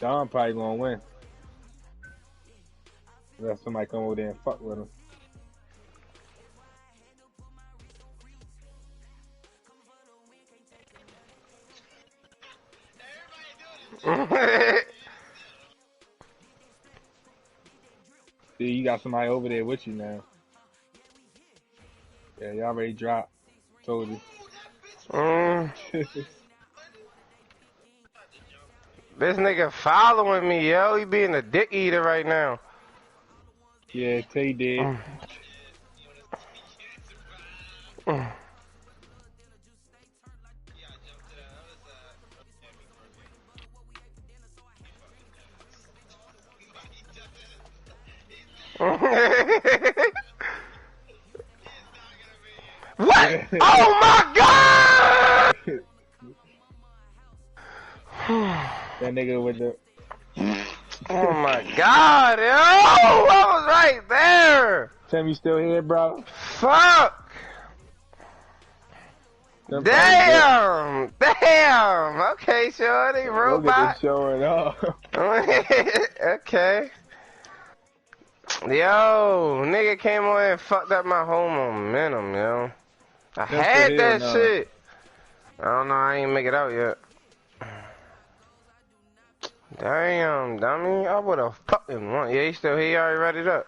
Don probably gonna win. Unless somebody come over there and fuck with him. See, you got somebody over there with you now. Yeah, you already dropped. Told you. This nigga following me, yo. He being a dick eater right now. Yeah, Tay did. What? Oh my god! That nigga with the. Oh my god, yo! I was right there! Tim, you still here, bro? Fuck! Damn! Damn! Okay, shorty, robot. Look at this showing off. Okay. Yo, nigga came on and fucked up my whole momentum, yo. I had that shit. I don't know, I ain't make it out yet. Damn, dummy, I would've fucking won. Yeah, he still here, he already read it up.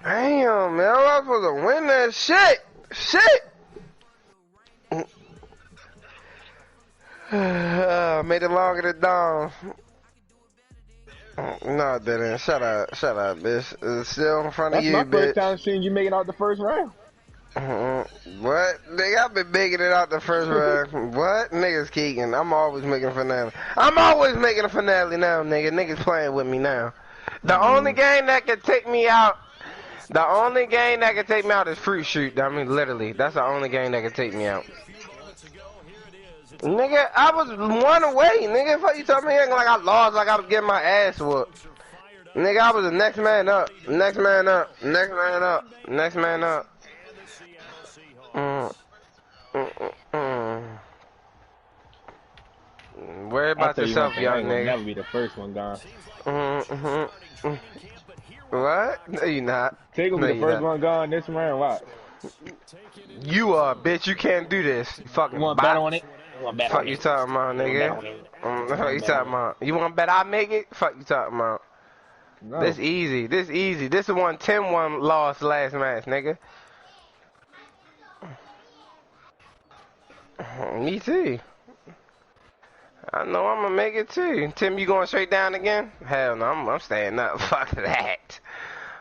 Damn, man, I was supposed to win that shit. Shit! Made it longer than dawn. No, it didn't. Shut up, bitch. It's still in front of you, bitch. That's my first time seeing you making out the first round. What? Nigga, I've been making it out the first round. What? Niggas keeking. I'm always making a finale. I'm always making a finale now, nigga. Niggas playing with me now. The only game that can take me out, is Fruit Shoot. I mean, literally. That's the only game that can take me out. Nigga, I was one away. Nigga, fuck you talking me like I lost, like I was getting my ass whooped. Nigga, I was the next man up. Next man up. Next man up. Next man up. Worry about yourself, young nigga. Never be the first one gone. What? No, you not. Take will be the first one gone this round. Watch. You are, bitch. You can't do this. You fucking. You want to bet on it? Fuck you talking about, nigga? Fuck you talking about? You want to bet I make it? Fuck you talking about? No. This easy. This easy. This is one Tim one lost last match, nigga. Me too. I know I'm gonna make it too. Tim, you going straight down again? Hell no, I'm staying up. Fuck that.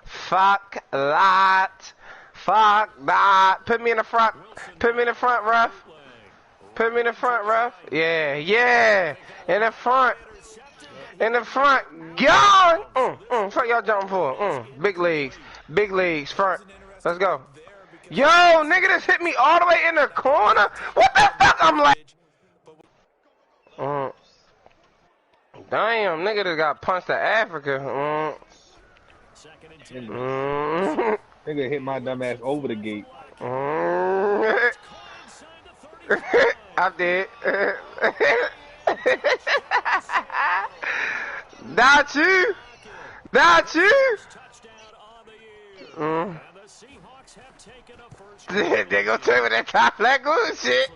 Fuck that. Fuck that. Put me in the front. Put me in the front, ref. Put me in the front, ref. Yeah, yeah. In the front. In the front. Gone. Fuck y'all jumping for. Big legs. Big legs. Front. Let's go. Yo, nigga just hit me all the way in the corner. What the fuck? I'm like. Damn, nigga just got punched to Africa. Nigga hit my dumb ass over the gate. I did. Not you. Not you. They gonna tell me that top flat good shit.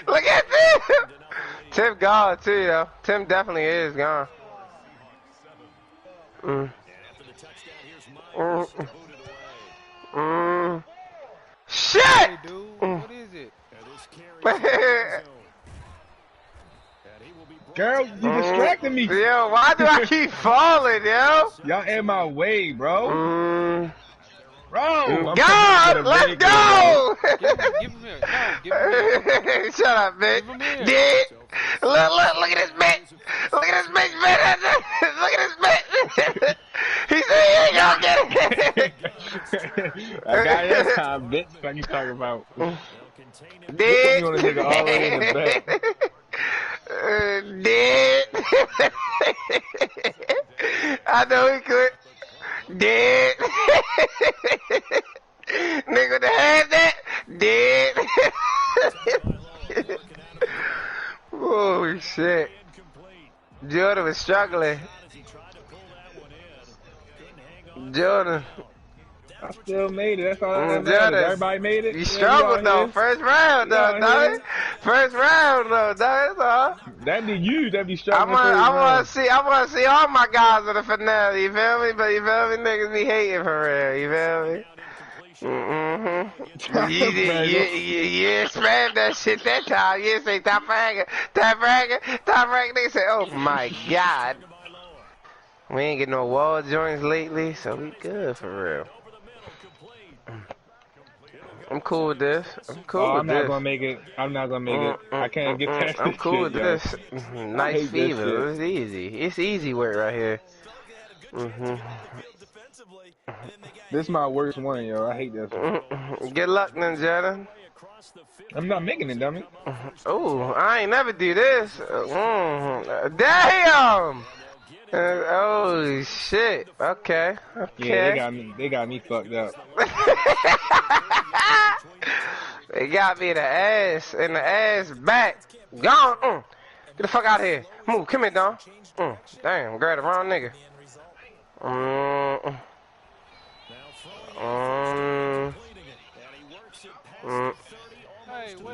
Look at this. Tim gone too, though. Tim definitely is gone. Shit! Hey, dude, what is it? Girl, you distracted me. Yo, why do I keep falling, yo? Y'all in my way, bro. Bro, God, let's go! Give him here. No, give him here. Shut up, bitch. Did look at this bitch. Look at this bitch, man. Look at this bitch. He said he ain't gonna get it. I got this time, bitch. What you talking about? Did you on a nigga already in the back. Did I know he could. Did nigga that had that? Did holy shit. Jordan was struggling. Jordan. I still made it. That's all that matters. Jordan. Everybody made it. You Yeah, we struggled out though. here. First round We though, out dog. here. First round though, dog. That's all. That be you that be I struggling first want round. to see all my guys in the finale. You feel me? But you feel me? Niggas be hating for real. You feel me? You spam that shit that time. You say top fragger. Niggas say, oh my god. We ain't get no wall joints lately, so we good for real. I'm cool with this. I'm not gonna make it. I'm not gonna make it. I can't get past I'm this cool shit, with yo. this. I Nice hate that fever. shit. It's easy. It's easy work right here. This is my worst one, yo. I hate this one. Good luck, then, Jordan. I'm not making it, dummy. Oh, I ain't never do this. Damn! Oh shit. Okay. Yeah, they got me fucked up. They got me in the ass back. Gone. Get the fuck out of here. Move. Come here, Don. Damn, grab the wrong nigga.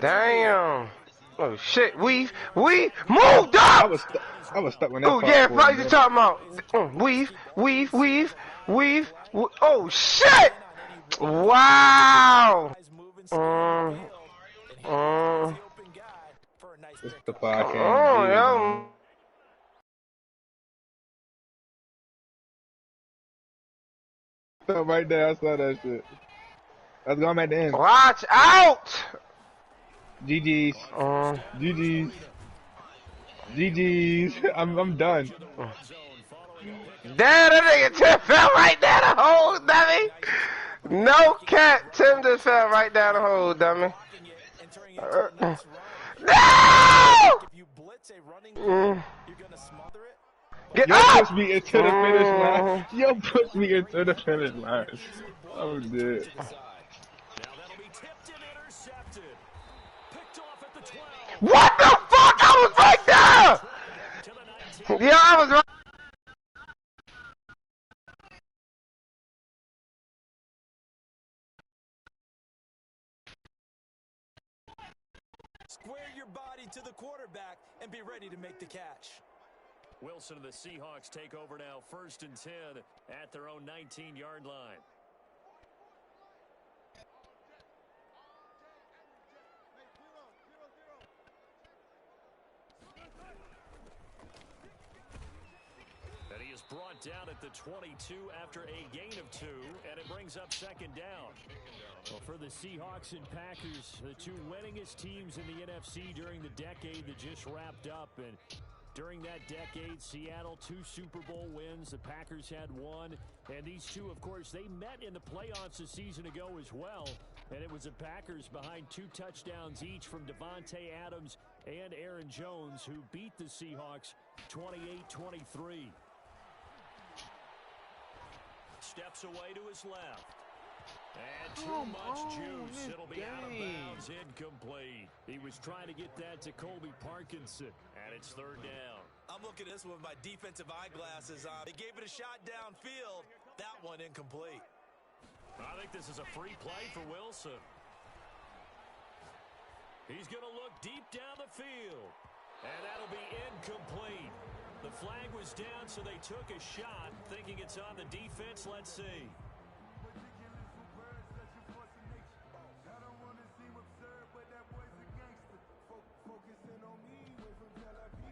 Damn. Oh shit. Move, dog. I was stuck when that. Oh yeah, what you talking about? Weave. Oh shit! Wow. It's the podcast. Oh, yo. Right there, I saw that shit. Let's go. I'm at the end. Watch out! GG's. GG's. I'm done. Damn, that nigga Tim fell right down the hole, dummy. No cat, Tim just fell right down the hole, dummy. No! Get Yo, up! push me into the finish line. Yo, push me into the finish line. I'm dead. What the fuck? I was right there! Yeah, I was right. Square your body to the quarterback and be ready to make the catch. Wilson and the Seahawks take over now, 1st and 10 at their own 19-yard line. And he is brought down at the 22 after a gain of 2, and it brings up 2nd down. Well, for the Seahawks and Packers, the two winningest teams in the NFC during the decade that just wrapped up, and during that decade, Seattle 2 Super Bowl wins. The Packers had 1. And these two, of course, they met in the playoffs a season ago as well. And it was the Packers behind 2 touchdowns each from Devontae Adams and Aaron Jones, who beat the Seahawks 28-23. Steps away to his left. And too much juice. It'll be out of bounds. Incomplete. He was trying to get that to Colby Parkinson. And it's 3rd down. I'm looking at this one with my defensive eyeglasses on. They gave it a shot downfield. That one incomplete. I think this is a free play for Wilson. He's going to look deep down the field. And that'll be incomplete. The flag was down, so they took a shot, thinking it's on the defense. Let's see.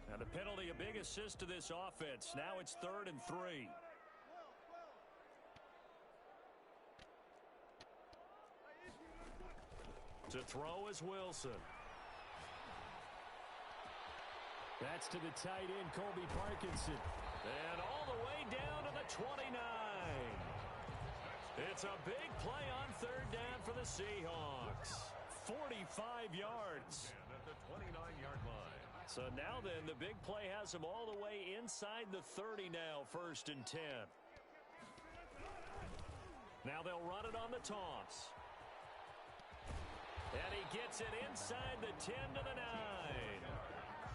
Now the penalty, a big assist to this offense. Now it's 3rd and 3. To throw is Wilson. That's to the tight end, Colby Parkinson. And all the way down to the 29. It's a big play on 3rd down for the Seahawks. 45 yards. At the 29-yard line. So now then, the big play has them all the way inside the 30 now, 1st and 10. Now they'll run it on the toss. And he gets it inside the 10 to the 9.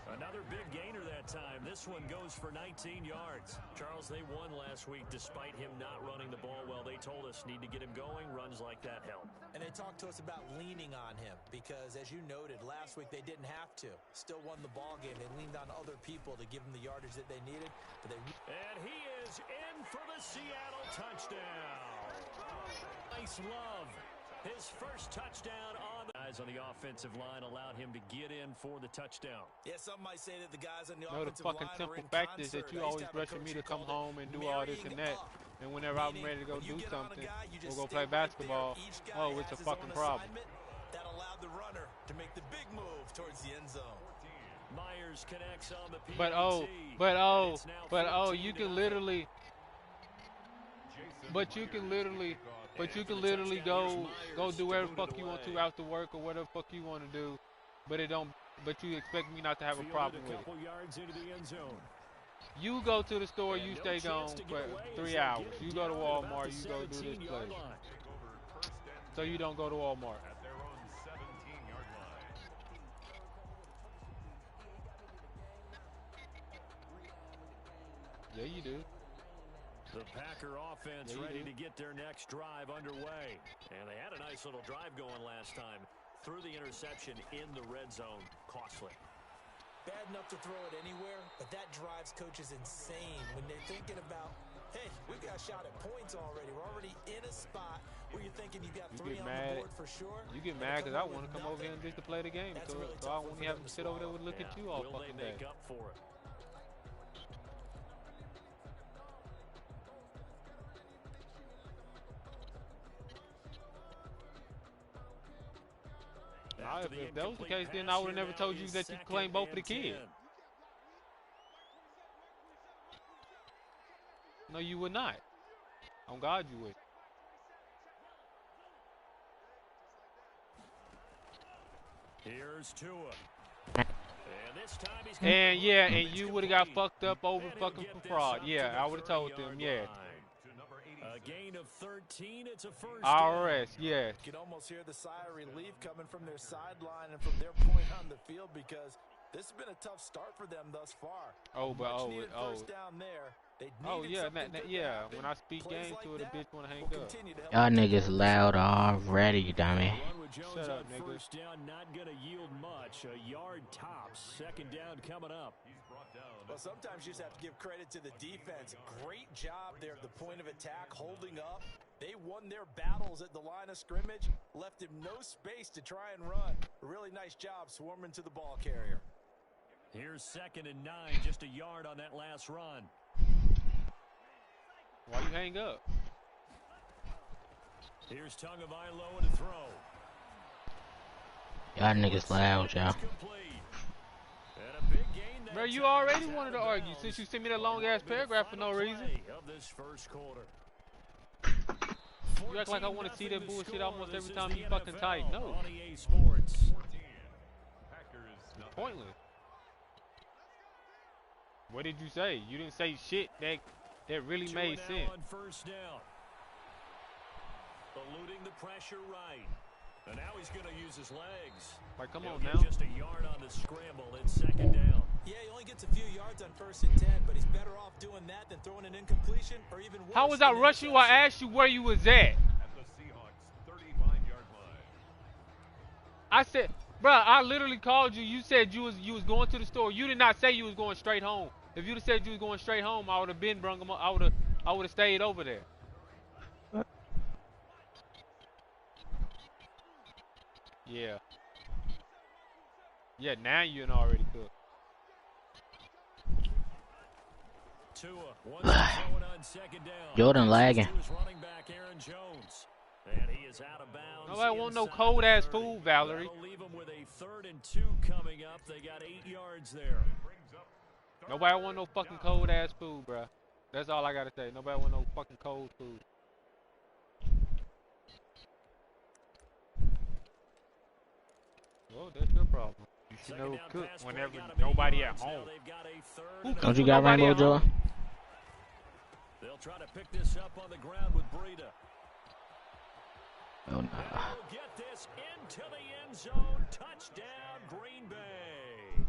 Another big gainer that time. This one goes for 19 yards. Charles, they won last week despite him not running the ball well. They told us need to get him going. Runs like that help. And they talked to us about leaning on him because, as you noted, last week they didn't have to. Still won the ball game. They leaned on other people to give them the yardage that they needed. But and he is in for the Seattle touchdown. Nice love. His first touchdown on the guys on the offensive line allowed him to get in for the touchdown. Yeah, some might say that the guys on the No, the offensive fucking line simple are in fact is concert. that you I used always to have a rushing coach me who to come called it home and do all this and that. marrying up. And whenever I'm Meaning, ready to go when you do get on a something guy, you or just go stay play right there. basketball, Each guy oh, it's a has his fucking own problem. assignment. That allowed the runner to make the big move towards the end zone. Myers connects on the PAT. You can literally go do whatever the fuck you want to after work or whatever the fuck you want to do, but you expect me not to have a problem with it. Yards into the end zone. You go to the store, you stay gone for 3 hours. You go to Walmart, you go do this place. So you don't go to Walmart. At their own 17-yard line. Yeah, you do. The Packer offense ready to get their next drive underway. And they had a nice little drive going last time. Threw the interception in the red zone. Costly. Bad enough to throw it anywhere, but that drives coaches insane when they're thinking about, hey, we've got a shot at points already. We're already in a spot where you're thinking you've got three on the board for sure. You get mad because I want to come over here and just to play the game. So I want to have to sit over there and look at you all Will fucking they day. make up for it? If that was the case, then I would have never told you that you claim both of the kids. No, you would not. On God, you would. Here's Tua. And this time he's and yeah, and you would have got fucked up over fucking fraud. Yeah, I would have told them, yeah. A gain of 13, it's a first IRS, yes. You can almost hear the sigh of relief coming from their sideline and from their point on the field because this has been a tough start for them thus far. First down there. When I speak game to it, a bitch want to hang up. Y'all niggas loud already, dummy. Shut up, nigga. First down, not going to yield much. A yard tops. Second down coming up. Well, sometimes you just have to give credit to the defense. Great job there at the point of attack, holding up. They won their battles at the line of scrimmage, left him no space to try and run. A really nice job swarming to the ball carrier. Here's 2nd and 9, just a yard on that last run. Why you hang up? Here's Tagovailoa to throw. Y'all niggas loud, y'all. Bro, you already wanted to argue since you sent me that long ass paragraph for no reason. Of this first quarter. You act like I want to see that bullshit almost every time you fucking type. No. Pointless. What did you say? You didn't say shit that really made sense. On first down. Eluding the pressure right. And now he's going to use his legs. Like, come He'll on get now. Just a yard on the scramble. It's 2nd down. Yeah, he only gets a few yards on 1st and 10, but he's better off doing that than throwing an incompletion or even worse. How was I rushing you? I asked you where you was at. At the Seahawks 35-yard line. I said, bro, I literally called you. You said you was going to the store. You did not say you was going straight home. If you'd have said you was going straight home, I would have been brung him up. I would have stayed over there. Yeah. Yeah, now you're already cooked. Tua wants to throw it on 2nd down. Jordan lagging. Running back Aaron Jones. And he is out of bounds. Nobody want no cold ass food, Valerie. That'll leave him with a 3rd and 2 coming up. They got 8 yards there. Nobody want no fucking cold ass food, bruh. That's all I gotta say. Nobody want no fucking cold food. Well, that's your problem. You should know cook whenever nobody at home. Don't you got Rainbow Joy? They'll try to pick this up on the ground with Breida. Oh no. They'll get this into the end zone. Touchdown, Green Bay.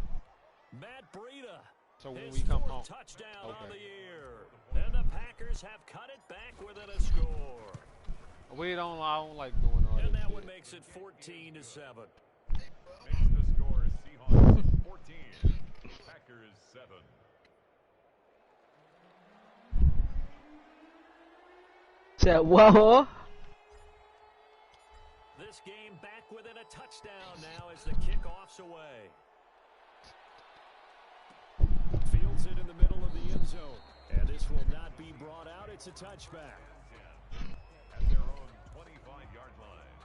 Matt Breida. So when His we come fourth home, touchdown on the okay. year. And the Packers have cut it back within a score. I don't like doing all And that that one shit. makes it 14-7. Makes the score Seahawks 14, Packers 7. Said, whoa. This game back within a touchdown now as the kickoff's away. Fields it in the middle of the end zone. And this will not be brought out. It's a touchback. At their own 25-yard line.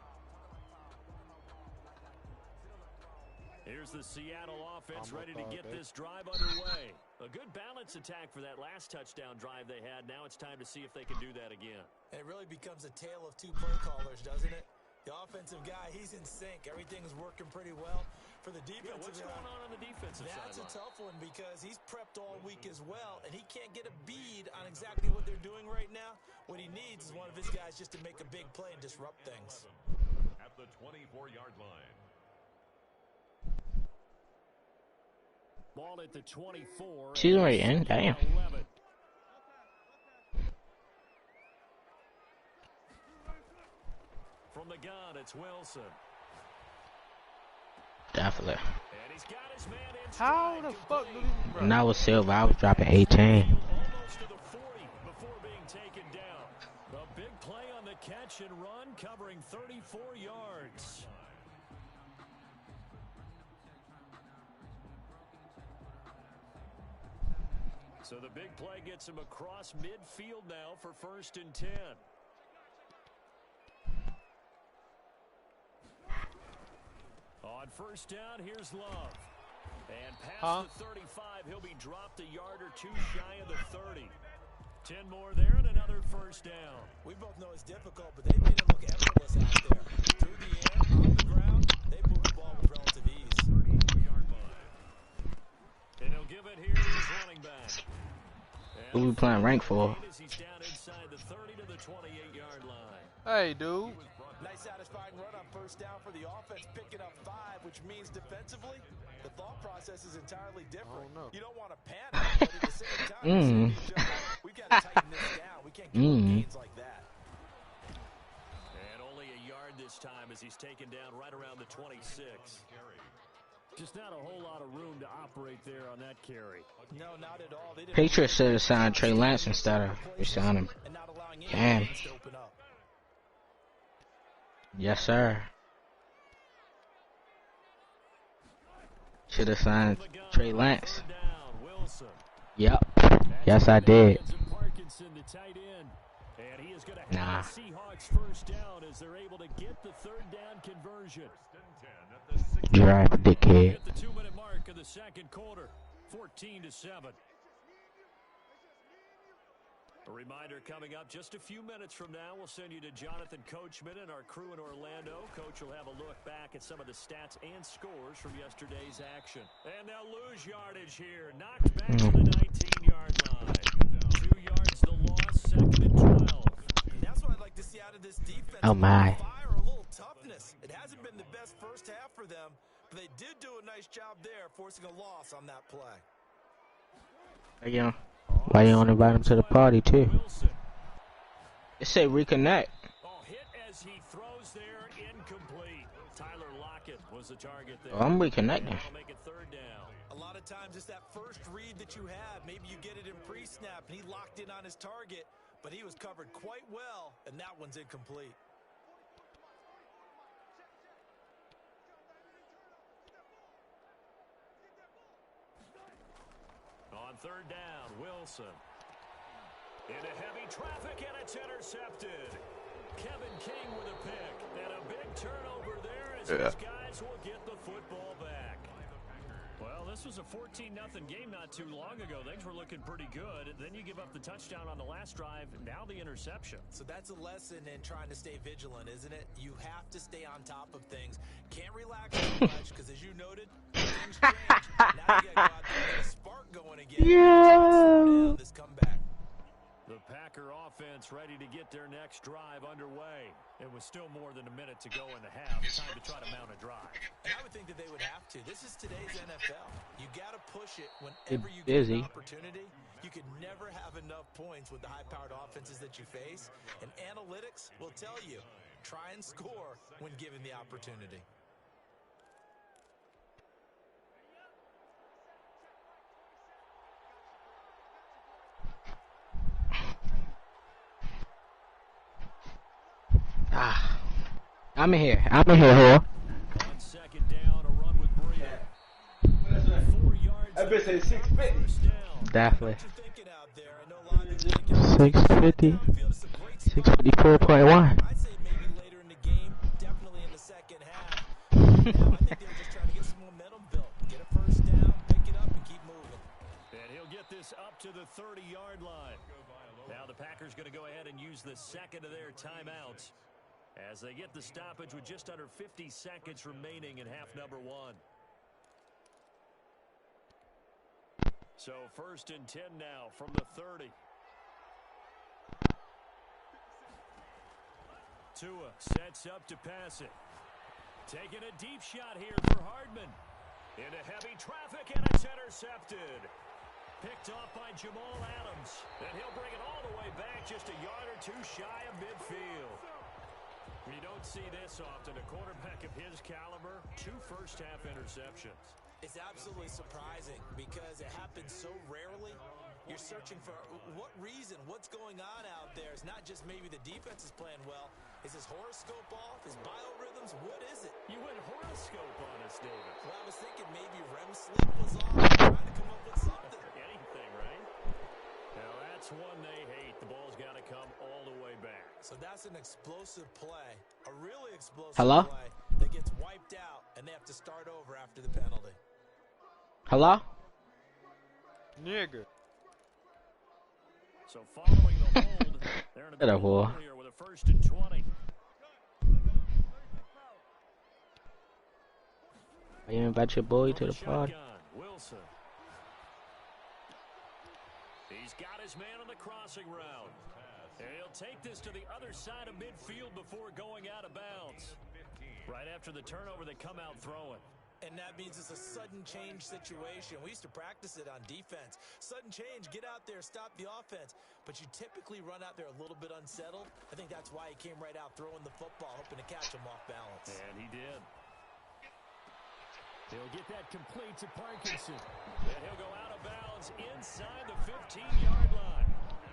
Here's the Seattle offense ready to get this drive underway. A good balance attack for that last touchdown drive they had. Now it's time to see if they can do that again. It really becomes a tale of two play callers, doesn't it? The offensive guy, he's in sync. Everything's working pretty well. For the defensive what's going on the defensive side? That's a tough one because he's prepped all week as well, and he can't get a bead on exactly what they're doing right now. What he needs is one of his guys just to make a big play and disrupt things. At the 24-yard line. Ball at the 24. She's already in. Damn. 11. From the gun, it's Wilson. Definitely. And he's got his man in How stride the fuck do complete. these? When I was Silver, I was dropping 18. Almost to the 40 before being taken down. The big play on the catch and run, covering 34 yards. So the big play gets him across midfield now for 1st and 10. On 1st down, here's Love. And past the 35, he'll be dropped a yard or two shy of the 30. 10 more there and another 1st down. We both know it's difficult, but they made it look effortless out there. Through the air, on the ground, they moved the ball with relative ease. And he'll give it here to his running back. Who we playing rank for? He's down inside the 30 to the 28-yard line. Hey, dude. Nice satisfying run on 1st down for the offense, picking up 5, which means defensively, the thought process is entirely different. Oh, no. You don't want to panic, but at the same time, we've got to tighten this down. We can't give up gains like that. And only a yard this time as he's taken down right around the 26. Just not a whole lot of room to operate there on that carry. No, not at all. They didn't Patriots should have signed Trey Lance instead of resigning him. and not allowing any Damn. lanes to open up. Yes, sir. Should have signed Trey Lance. Down, Wilson. Yep. Yes, I did. Parkinson, the tight end. And he is going to have the Seahawks 1st down as they're able to get the 3rd down conversion. Drive, dickhead. At the 2-minute mark of the 2nd quarter, 14-7. A reminder coming up just a few minutes from now, we'll send you to Jonathan Coachman and our crew in Orlando. Coach will have a look back at some of the stats and scores from yesterday's action. And they'll lose yardage here. Knocked back to the 19-yard line. 2 yards the loss, 2nd and 12. And that's what I'd like to see out of this defense. Oh, my. Fire, a little toughness. It hasn't been the best first half for them, but they did do a nice job there, forcing a loss on that play. Yeah. Why you don't invite him to the party too? It say reconnect. Oh, hit as he throws there, incomplete. Tyler Lockett was the target there. Oh, I'm reconnecting. I'll make it 3rd down. A lot of times it's that first read that you have. Maybe you get it in pre-snap, and he locked in on his target, but he was covered quite well, and that one's incomplete. On 3rd down, Wilson. Into heavy traffic, and it's intercepted. Kevin King with a pick, and a big turnover there as his guys will get the football back. Well, this was a 14-0 game not too long ago. Things were looking pretty good. Then you give up the touchdown on the last drive, now the interception. So that's a lesson in trying to stay vigilant, isn't it? You have to stay on top of things. Can't relax too much because, as you noted, things change. Now you got to go out there and get a spark going again. Yeah. This comeback. The Packer offense ready to get their next drive underway. It was still more than a minute to go in the half. Time to try to mount a drive. And I would think that they would have to. This is today's NFL. You got to push it You're whenever you busy. get an opportunity. You can never have enough points with the high-powered offenses that you face. And analytics will tell you, try and score when given the opportunity. Ah, I'm in here, whore. On second down, a run with Breida. 4 yards. That bitch said 650. First down. Definitely. What you thinking out there? I know a lot of you thinking 650. downfield is a great spot. 654.1. I'd say maybe later in the game, definitely in the second half. Now I think they were just trying to get some momentum built. Get a first down, pick it up, and keep moving. And he'll get this up to the 30-yard line. Now the Packers going to go ahead and use the second of their timeouts as they get the stoppage with just under 50 seconds remaining in half number 1. So 1st and 10 now from the 30. Tua sets up to pass it. Taking a deep shot here for Hardman. Into heavy traffic, and it's intercepted. Picked off by Jamal Adams. And he'll bring it all the way back just a yard or two shy of midfield. You don't see this often. A quarterback of his caliber, 2 first-half interceptions. It's absolutely surprising because it happens so rarely. You're searching for what reason, what's going on out there. It's not just maybe the defense is playing well. Is his horoscope off? His biorhythms? What is it? You went horoscope on us, David. Well, I was thinking maybe REM sleep was off. Trying to come up with something. Anything, right? Now that's one they hate. The ball's got to come all the way back. So that's an explosive play, a really explosive Hello? play that gets wiped out, and they have to start over after the penalty. Hello? Nigga. So following the hold, they're in a Get a bit whore. here with a 1st and 20. I invite your boy to From the party. shotgun, Wilson. He's got his man on the crossing route. And he'll take this to the other side of midfield before going out of bounds. Right after the turnover, they come out throwing. And that means it's a sudden change situation. We used to practice it on defense. Sudden change, get out there, stop the offense. But you typically run out there a little bit unsettled. I think that's why he came right out throwing the football, hoping to catch him off balance. And he did. He'll get that complete to Parkinson. And he'll go out of bounds inside the 15-yard line.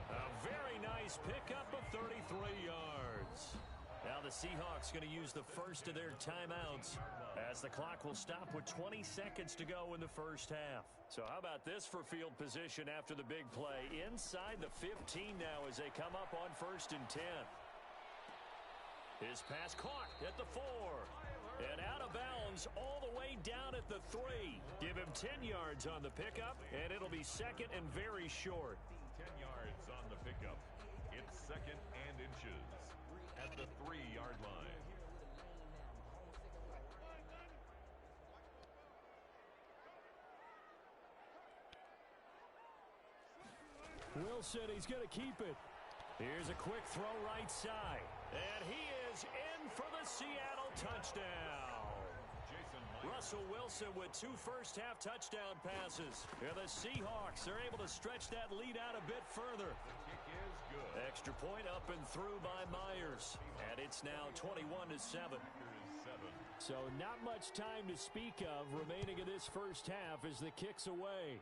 A very nice pickup of 33 yards. Now the Seahawks going to use the first of their timeouts as the clock will stop with 20 seconds to go in the first half. So how about this for field position after the big play? Inside the 15 now as they come up on 1st and 10. His pass caught at the 4. And out of bounds all the way down at the 3. Give him 10 yards on the pickup, and it'll be 2nd and very short. 10 yards on the pickup. It's 2nd and inches at the 3-yard line. Wilson, he's going to keep it. Here's a quick throw right side. And he is in for the Seattle touchdown. Russell Wilson with 2 first-half touchdown passes. And the Seahawks are able to stretch that lead out a bit further. Extra point up and through by Myers. And it's now 21-7. So not much time to speak of remaining in this first half as the kick's away.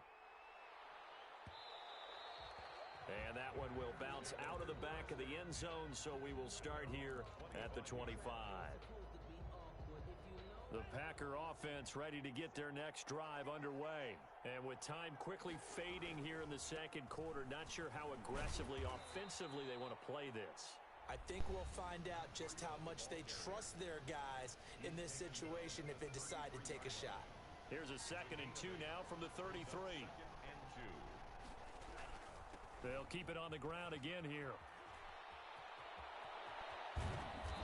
And that one will bounce out of the back of the end zone, so we will start here at the 25. The Packer offense ready to get their next drive underway. And with time quickly fading here in the second quarter, not sure how aggressively, offensively they want to play this. I think we'll find out just how much they trust their guys in this situation if they decide to take a shot. Here's a 2nd and 2 now from the 33. They'll keep it on the ground again here.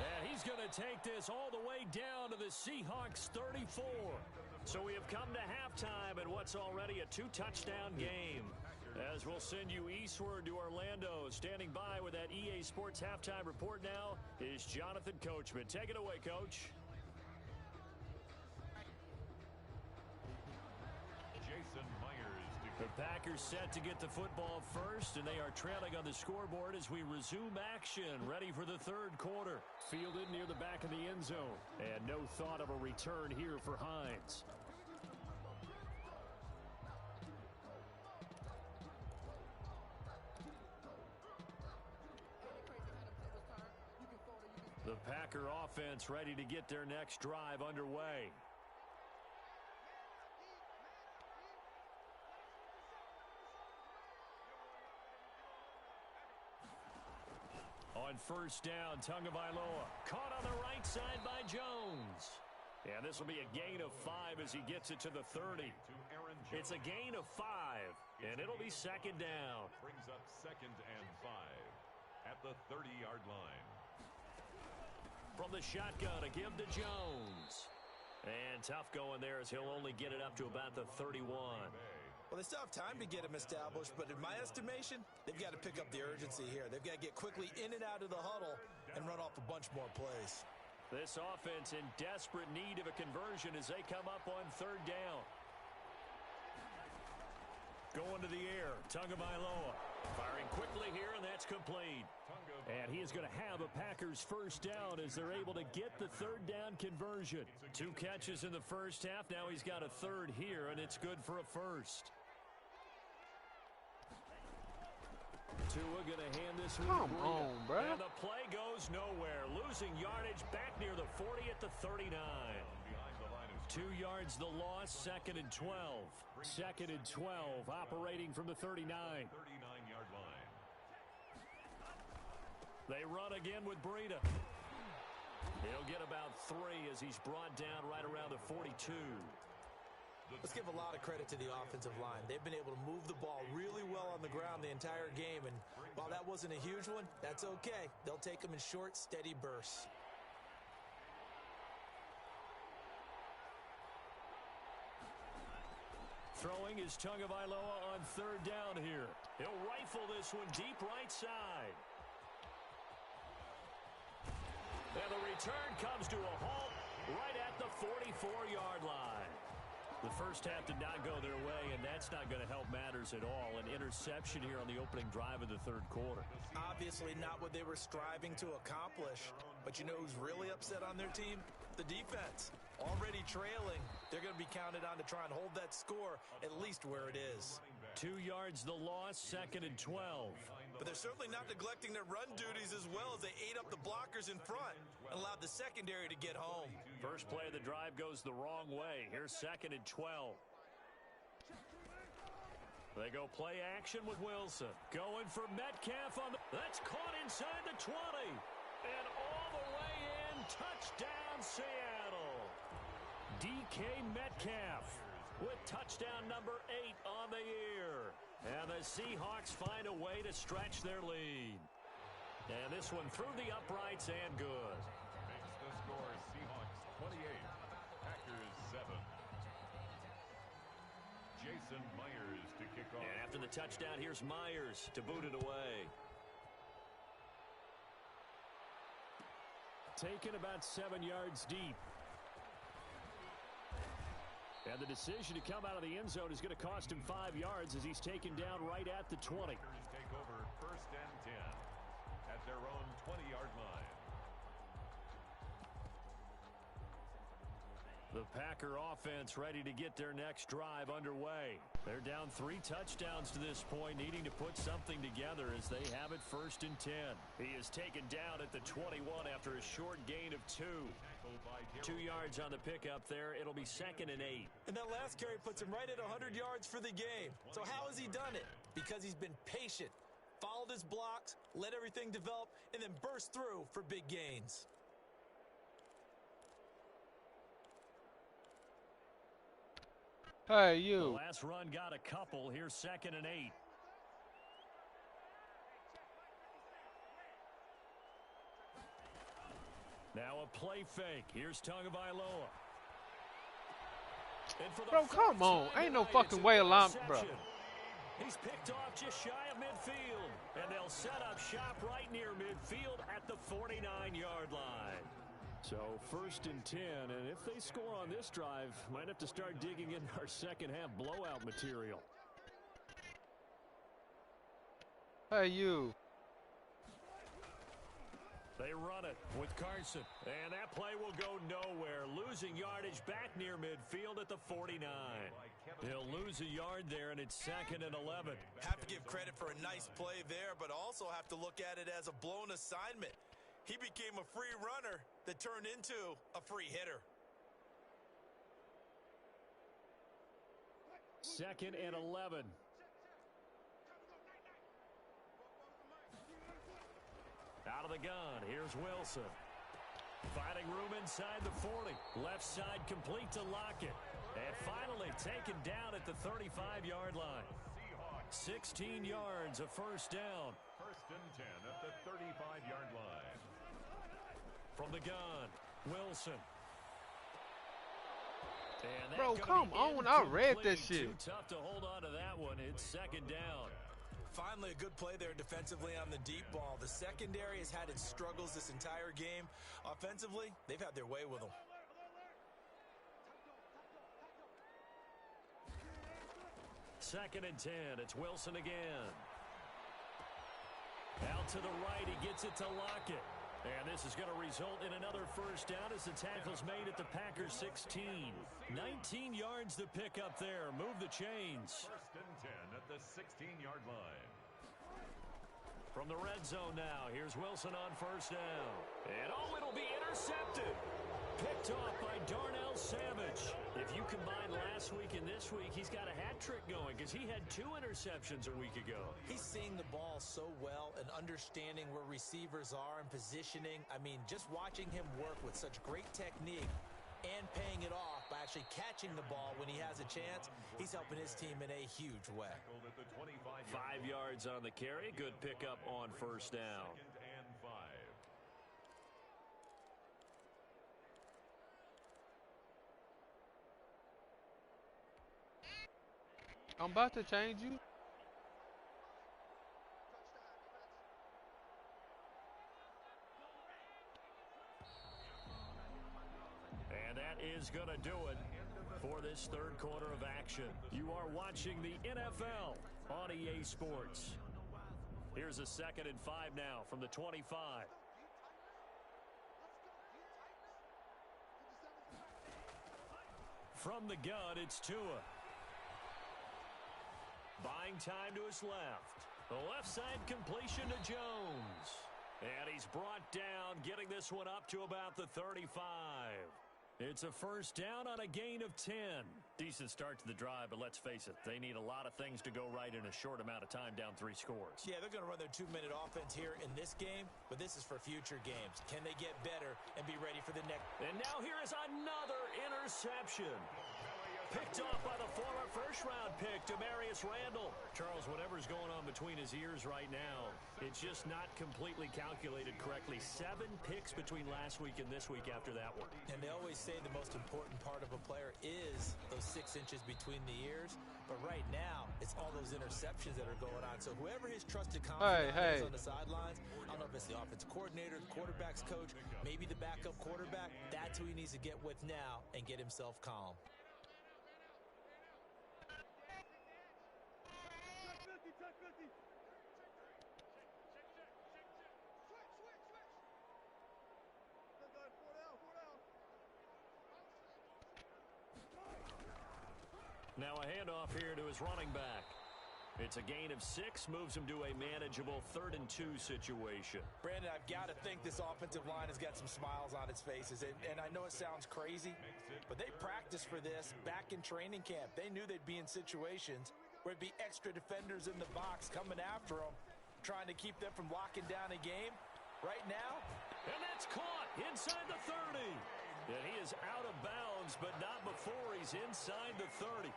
And he's going to take this all the way down to the Seahawks 34. So we have come to halftime at what's already a 2-touchdown game. As we'll send you eastward to Orlando. Standing by with that EA Sports halftime report now is Jonathan Coachman. Take it away, Coach. The Packers set to get the football first, and they are trailing on the scoreboard as we resume action, ready for the third quarter. Fielded near the back of the end zone, and no thought of a return here for Hines. The Packer offense ready to get their next drive underway. On first down, Tagovailoa caught on the right side by Jones. And this will be a gain of 5 as he gets it to the 30. It's a gain of 5, and it'll be second down. Brings up 2nd and 5 at the 30-yard line. From the shotgun, a give to Jones. And tough going there as he'll only get it up to about the 31. Well, they still have time to get him established, but in my estimation, they've got to pick up the urgency here. They've got to get quickly in and out of the huddle and run off a bunch more plays. This offense in desperate need of a conversion as they come up on third down. Going to the air, Tagovailoa firing quickly here, and that's complete. And he is going to have a Packers first down as they're able to get the third down conversion. 2 catches in the first half. Now he's got a third here, and it's good for a first. Tua going to hand this one. Come on, bro. And the play goes nowhere. Losing yardage back near the 40 at the 39. 2 yards the loss, 2nd and 12. 2nd and 12, operating from the 39. 39-yard line. They run again with Breida. He'll get about 3 as he's brought down right around the 42. Let's give a lot of credit to the offensive line. They've been able to move the ball really well on the ground the entire game, and while that wasn't a huge one, that's okay. They'll take them in short, steady bursts. Throwing is Tagovailoa on third down here. He'll rifle this one deep right side. And the return comes to a halt right at the 44-yard line. The first half did not go their way, and that's not going to help matters at all. An interception here on the opening drive of the third quarter. Obviously not what they were striving to accomplish. But you know who's really upset on their team? The defense. Already trailing. They're going to be counted on to try and hold that score at least where it is. 2 yards the loss, 2nd and 12. But they're certainly not neglecting their run duties as well as they ate up the blockers in front and allowed the secondary to get home. First play of the drive goes the wrong way. Here's 2nd and 12. They go play action with Wilson. Going for Metcalf on the... That's caught inside the 20. And all the way in. Touchdown, Seattle. DK Metcalf with touchdown number 8 on the year. And the Seahawks find a way to stretch their lead. And this one through the uprights and good. Makes the score Seahawks 28, Packers 7. Jason Myers to kick off. And after the touchdown, here's Myers to boot it away. Taken about 7 yards deep. And the decision to come out of the end zone is going to cost him 5 yards as he's taken down right at the 20. Packers take over 1st and 10 at their own 20-yard line. The Packer offense ready to get their next drive underway. They're down 3 touchdowns to this point, needing to put something together as they have it 1st and 10. He is taken down at the 21 after a short gain of 2. 2 yards on the pickup there. It'll be 2nd and 8. And that last carry puts him right at 100 yards for the game. So how has he done it? Because he's been patient, followed his blocks, let everything develop, and then burst through for big gains. Hey, The you. last run got a couple. Here's 2nd and 8. Now a play fake. Here's Tagovailoa. Bro, come on. Ain't no fucking way alarm, bro. He's picked off just shy of midfield. And they'll set up shop right near midfield at the 49-yard line. So 1st and 10, and if they score on this drive, might have to start digging in our second half blowout material. Hey, you. They run it with Carson. And that play will go nowhere. Losing yardage back near midfield at the 49. He'll lose a yard there, and it's 2nd and 11. Have to give credit for a nice play there, but also have to look at it as a blown assignment. He became a free runner that turned into a free hitter. 2nd and 11. Out of the gun, here's Wilson. Finding room inside the 40. Left side complete to Lockett. And finally taken down at the 35-yard line. 16 yards, a first down. 1st and 10 at the 35-yard line. From the gun, Wilson. And Bro, come on. I read that shit. Too tough to hold on to that one. It's 2nd down. Finally, a good play there defensively on the deep ball. The secondary has had its struggles this entire game. Offensively, they've had their way with them. 2nd and 10. It's Wilson again. Out to the right. He gets it to Lockett. And this is going to result in another first down as the tackle's made at the Packers 16. 19 yards to pick up there. Move the chains. 1st and 10 at the 16-yard line. From the red zone now, here's Wilson on first down. And oh, it'll be intercepted. Picked off by Darnell Savage. If you combine last week and this week, he's got a hat trick going because he had 2 interceptions a week ago. He's seeing the ball so well and understanding where receivers are and positioning. I mean, just watching him work with such great technique and paying it off by actually catching the ball when he has a chance, he's helping his team in a huge way. 5 yards on the carry. Good pickup on first down. 2nd and 5. I'm about to change you. And that is going to do it for this 3rd quarter of action. You are watching the NFL on EA Sports. Here's a 2nd and 5 now from the 25. From the gun, it's Tua. Buying time to his left. The left side completion to Jones. And he's brought down, getting this one up to about the 35. It's a first down on a gain of 10. Decent start to the drive, but let's face it, they need a lot of things to go right in a short amount of time, down 3 scores. Yeah, they're going to run their 2-minute offense here in this game, but this is for future games. Can they get better and be ready for the next? And now here is another interception. Picked off by the former first-round pick, Demarius Randall. Charles, whatever's going on between his ears right now, it's just not completely calculated correctly. 7 picks between last week and this week after that one. And they always say the most important part of a player is those 6 inches between the ears. But right now, it's all those interceptions that are going on. So whoever his trusted confidant is on the sidelines, I don't know if it's the offensive coordinator, the quarterback's coach, maybe the backup quarterback, that's who he needs to get with now and get himself calm. Now a handoff here to his running back. It's a gain of 6, moves him to a manageable 3rd and 2 situation. Brandon, I've got to think this offensive line has got some smiles on its faces. And I know it sounds crazy, but they practiced for this back in training camp. They knew they'd be in situations where it'd be extra defenders in the box coming after them, trying to keep them from locking down a game. Right now. And that's caught inside the 30. And he is out of bounds, but not before he's inside the 30.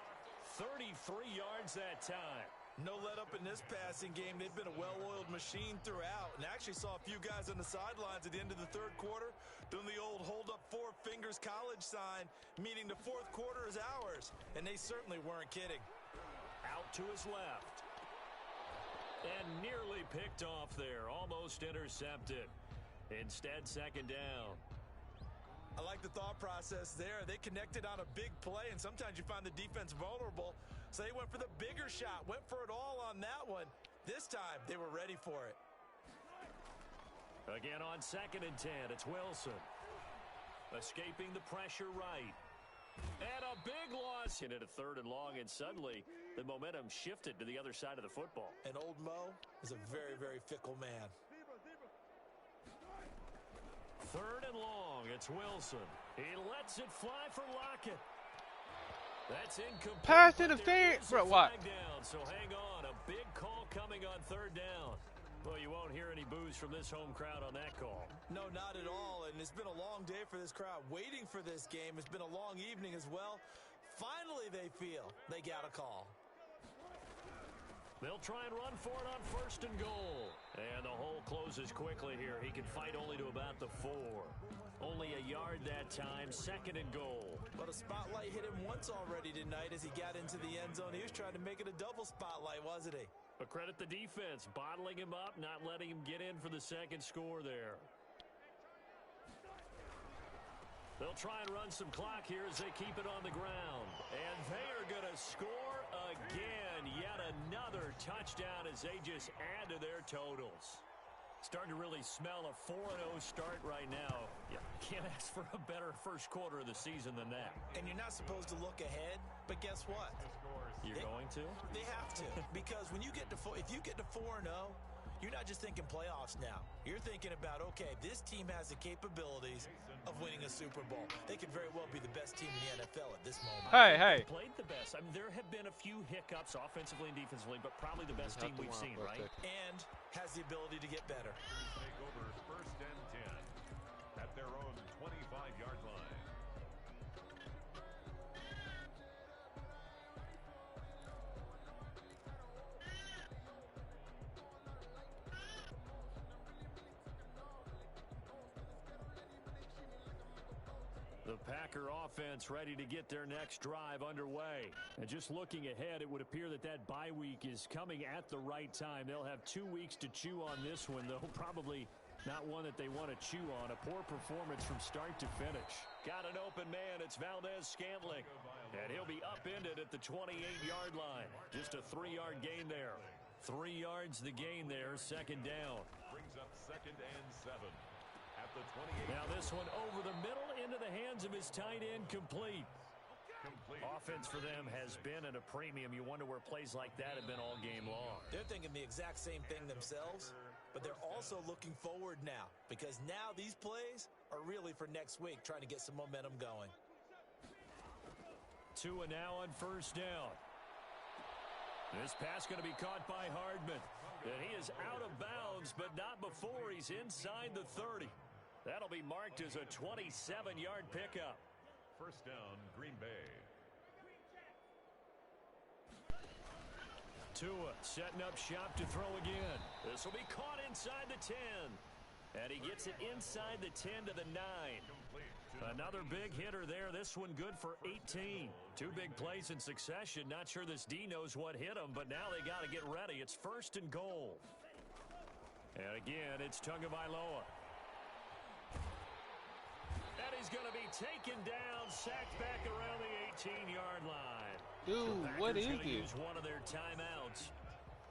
33 yards that time. No let up in this passing game. They've been a well-oiled machine throughout. And actually saw a few guys on the sidelines at the end of the 3rd quarter doing the old hold up 4 fingers college sign, meaning the 4th quarter is ours. And they certainly weren't kidding. Out to his left. And nearly picked off there. Almost intercepted. Instead, 2nd down. I like the thought process there. They connected on a big play, and sometimes you find the defense vulnerable. So they went for the bigger shot, went for it all on that one. This time, they were ready for it. Again on 2nd and 10, it's Wilson. Escaping the pressure right. And a big loss. And at a 3rd and long, and suddenly the momentum shifted to the other side of the football. And old Mo is a very, very fickle man. 3rd and long, it's Wilson. He lets it fly for Lockett. That's incomplete. Pass interference, bro. What? Down, so hang on. A big call coming on 3rd down. Well, you won't hear any boos from this home crowd on that call. No, not at all. And it's been a long day for this crowd waiting for this game. It's been a long evening as well. Finally, they feel they got a call. They'll try and run for it on 1st and goal. And the hole closes quickly here. He can fight only to about the 4. Only a yard that time, 2nd and goal. But a spotlight hit him once already tonight as he got into the end zone. He was trying to make it a double spotlight, wasn't he? But credit the defense, bottling him up, not letting him get in for the 2nd score there. They'll try and run some clock here as they keep it on the ground. And they are going to score again. Yet another touchdown as they just add to their totals. Starting to really smell a 4-0 start right now. You can't ask for a better first quarter of the season than that. And you're not supposed to look ahead, but guess what? You're going to? They have to, because when you get to if you get to 4-0, you're not just thinking playoffs now. You're thinking about, okay, this team has the capabilities of winning a Super Bowl. They could very well be the best team in the NFL at this moment. Hey. Played the best. I mean, there have been a few hiccups offensively and defensively, but probably the best team we've seen, right? And has the ability to get better. Take over 1st and 10 at their own 25-yard line. The Packer offense ready to get their next drive underway. And just looking ahead, it would appear that bye week is coming at the right time. They'll have 2 weeks to chew on this one, though probably not one that they want to chew on. A poor performance from start to finish. Got an open man. It's Valdez-Scantling. And he'll be upended at the 28-yard line. Just a 3-yard gain there. 3 yards the gain there, 2nd down. Brings up 2nd and 7. The 28. Now this one over the middle into the hands of his tight end, complete. Offense for them has been at a premium. You wonder where plays like that have been all game long. They're thinking the exact same thing themselves, but they're also looking forward now because now these plays are really for next week, trying to get some momentum going. Tua now on 1st down. This pass going to be caught by Hardman. And he is out of bounds, but not before he's inside the 30. That'll be marked as a 27-yard pickup. 1st down, Green Bay. Tua setting up shop to throw again. This will be caught inside the 10. And he gets it inside the 10 to the 9. Another big hitter there. This one good for 18. 2 big plays in succession. Not sure this D knows what hit him, but now they got to get ready. It's 1st and goal. And again, it's Tagovailoa. And he's going to be taken down, sacked back around the 18-yard line. Dude, what is this? Use one of their timeouts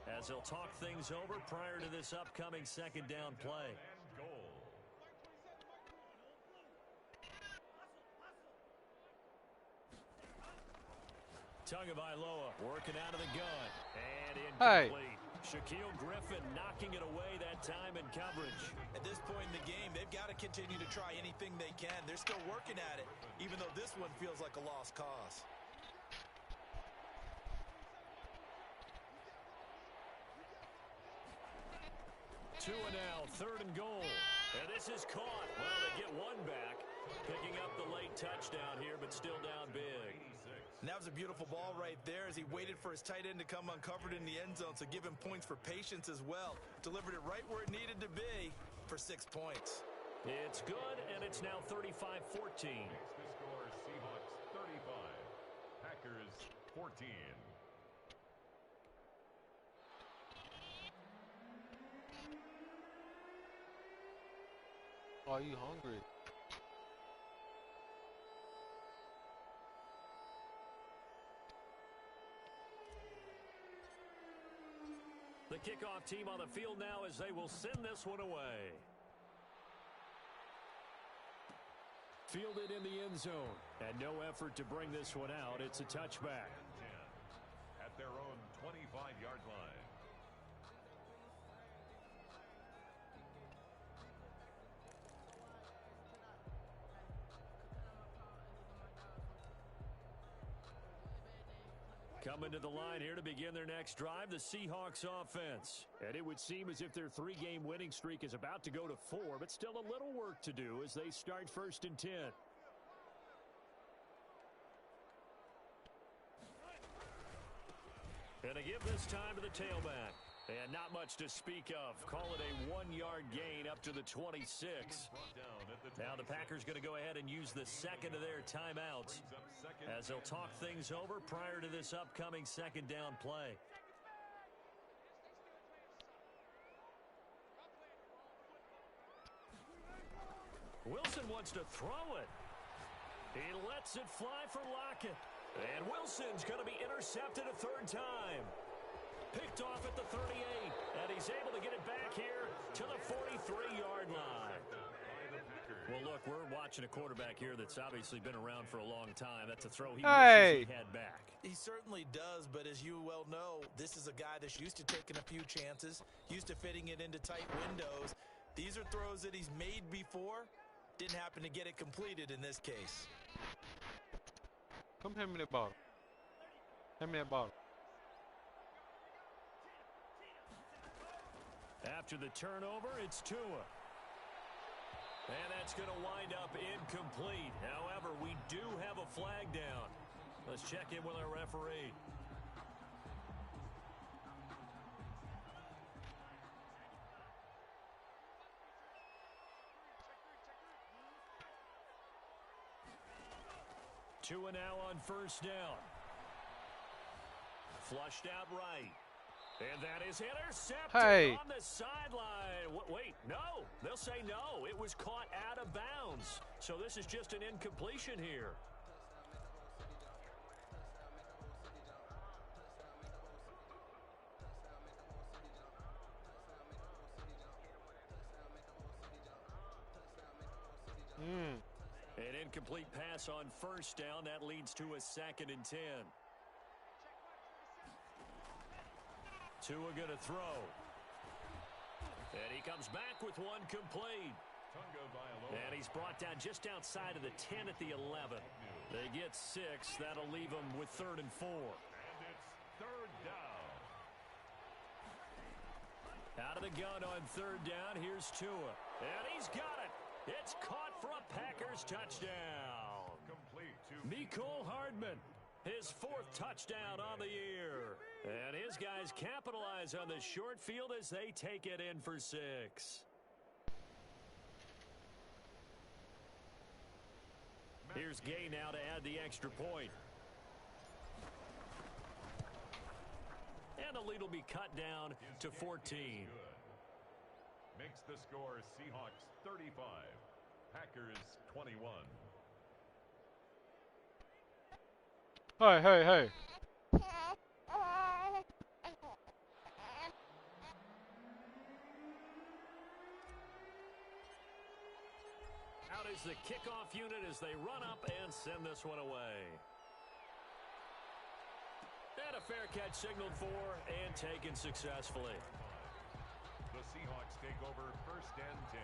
as they'll talk things over prior to this upcoming 2nd down play. Tagovailoa working out of the gun. And incomplete. Shaquille Griffin knocking it away that time in coverage. At this point in the game, they've got to continue to try anything they can. They're still working at it, even though this one feels like a lost cause. Tua now, 3rd and goal. And this is caught. Well, they get one back. Picking up the late touchdown here, but still down big. And that was a beautiful ball right there as he waited for his tight end to come uncovered in the end zone, so give him points for patience as well. Delivered it right where it needed to be for 6 points. It's good, and it's now 35-14. Makes the score Seahawks 35, Packers 14. Are you hungry? The kickoff team on the field now as they will send this one away. Fielded in the end zone. And no effort to bring this one out. It's a touchback. At their own 25-yard line. Coming to the line here to begin their next drive, the Seahawks offense. And it would seem as if their 3-game winning streak is about to go to 4, but still a little work to do as they start 1st and 10. And they give this time to the tailback. And not much to speak of. Call it a 1-yard gain up to the 26. Now the Packers going to go ahead and use the second of their timeouts as they'll talk things over prior to this upcoming 2nd down play. Wilson wants to throw it. He lets it fly for Lockett. And Wilson's going to be intercepted a 3rd time. Picked off at the 38, and he's able to get it back here to the 43-yard line. Well, look, we're watching a quarterback here that's obviously been around for a long time. That's a throw he wishes he had back. He certainly does, but as you well know, this is a guy that's used to taking a few chances, used to fitting it into tight windows. These are throws that he's made before. Didn't happen to get it completed in this case. Come hand me that ball. Hand me that ball. After the turnover, it's Tua. And that's going to wind up incomplete. However, we do have a flag down. Let's check in with our referee. Tua now on 1st down. Flushed out right. And that is intercepted on the sideline. Wait, no. They'll say no. It was caught out of bounds. So this is just an incompletion here. An incomplete pass on 1st down. That leads to a 2nd and 10. Tua going to throw. And he comes back with one complete. And he's brought down just outside of the 10 at the 11. They get 6. That'll leave them with 3rd and 4. And it's 3rd down. Out of the gun on 3rd down. Here's Tua. And he's got it. It's caught for a Packers touchdown. Complete to Mecole Hardman. His 4th touchdown on the year. And his guys capitalize on the short field as they take it in for 6. Here's Gay now to add the extra point. And the lead will be cut down to 14. Makes the score Seahawks 35, Packers 21. Hey. Out is the kickoff unit as they run up and send this one away. And a fair catch signaled for and taken successfully. The Seahawks take over 1st and 10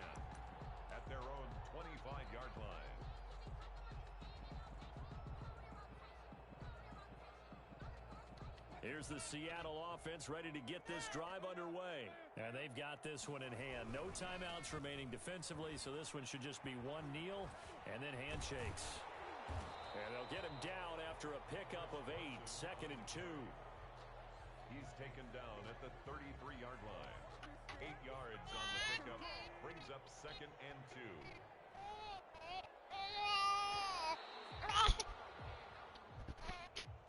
at their own 25-yard line. Here's the Seattle offense ready to get this drive underway. And they've got this one in hand. No timeouts remaining defensively, so this one should just be one kneel and then handshakes. And they'll get him down after a pickup of 8, 2nd and 2. He's taken down at the 33-yard line. 8 yards on the pickup. Brings up 2nd and 2.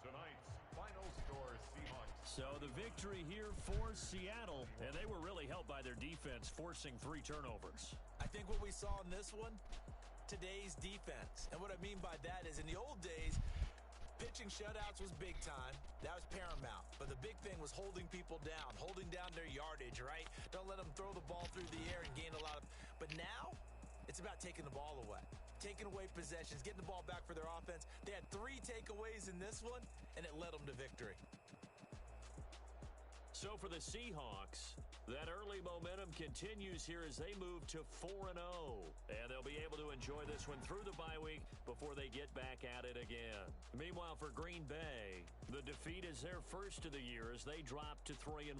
Tonight's final score, Seahawks. So the victory here for Seattle, and they were really helped by their defense, forcing 3 turnovers. I think what we saw in this one, today's defense. And what I mean by that is in the old days, pitching shutouts was big time. That was paramount. But the big thing was holding people down, holding down their yardage, right? Don't let them throw the ball through the air and gain a lot of... But now, it's about taking the ball away. Taking away possessions, getting the ball back for their offense. They had 3 takeaways in this one, and it led them to victory. So for the Seahawks, that early momentum continues here as they move to 4-0. And they'll be able to enjoy this one through the bye week before they get back at it again. Meanwhile, for Green Bay, the defeat is their first of the year as they drop to 3-1.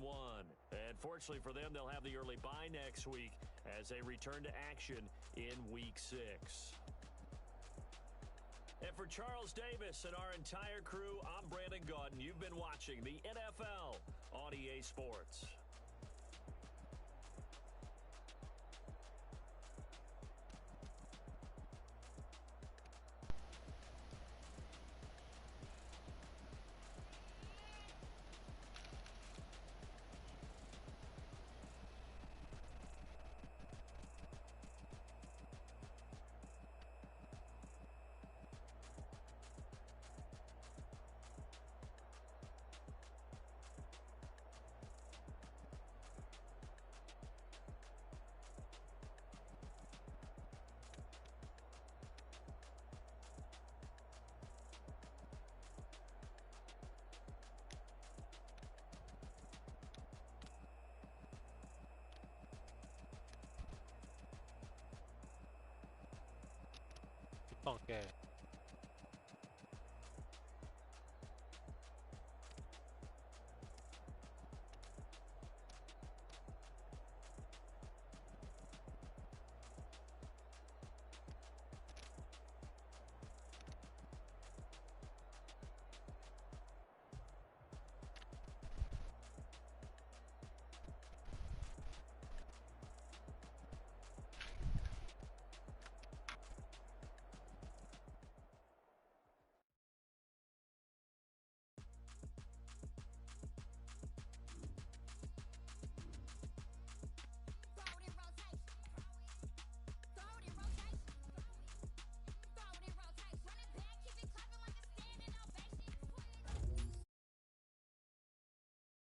And fortunately for them, they'll have the early bye next week as they return to action in Week 6. And for Charles Davis and our entire crew, I'm Brandon Gaudin. You've been watching the NFL on EA Sports. Punk ass.